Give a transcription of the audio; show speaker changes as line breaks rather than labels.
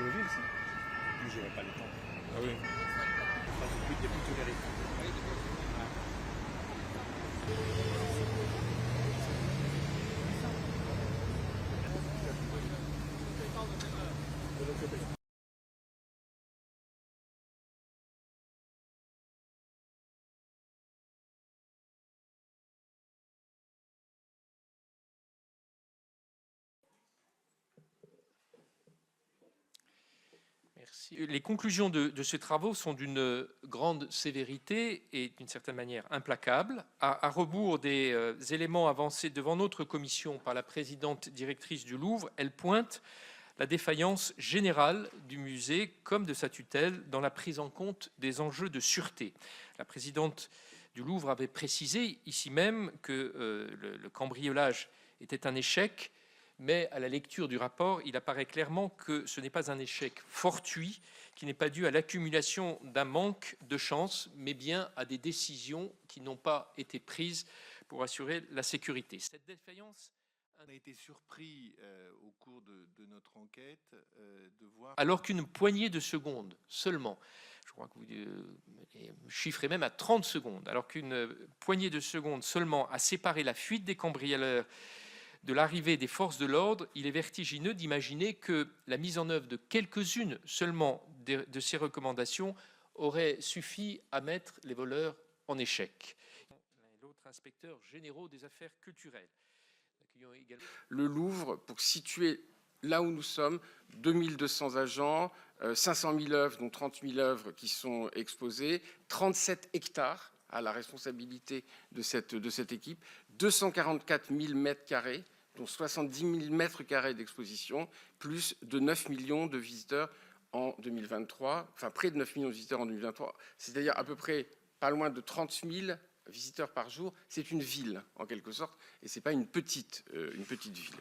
archéologie aussi. Mais j'aurais pas le temps.
Ah oui.
Enfin, il y a plus de galeries.
Merci. Les conclusions de ces travaux sont d'une grande sévérité et d'une certaine manière implacable. À rebours des éléments avancés devant notre commission par la présidente directrice du Louvre, elle pointe la défaillance générale du musée comme de sa tutelle dans la prise en compte des enjeux de sûreté. La présidente du Louvre avait précisé ici même que le cambriolage était un échec, mais à la lecture du rapport, il apparaît clairement que ce n'est pas un échec fortuit, qui n'est pas dû à l'accumulation d'un manque de chance, mais bien à des décisions qui n'ont pas été prises pour assurer la sécurité. Cette défaillance,
on a été surpris au cours de notre enquête de voir...
Alors qu'une poignée de secondes seulement, je crois que vous chiffrez même à 30 secondes, alors qu'une poignée de secondes seulement a séparé la fuite des cambrioleurs de l'arrivée des forces de l'ordre, il est vertigineux d'imaginer que la mise en œuvre de quelques-unes seulement de ces recommandations aurait suffi à mettre les voleurs en échec. L'autre inspecteur général des affaires culturelles.
Le Louvre, pour situer là où nous sommes, 2200 agents, 500 000 œuvres, dont 30 000 œuvres qui sont exposées, 37 hectares à la responsabilité de cette équipe, 244 000 mètres carrés, dont 70 000 mètres carrés d'exposition, plus de 9 millions de visiteurs en 2023, enfin près de 9 millions de visiteurs en 2023, c'est-à-dire à peu près pas loin de 30 000 visiteurs par jour. C'est une ville, en quelque sorte, et ce n'est pas une petite ville.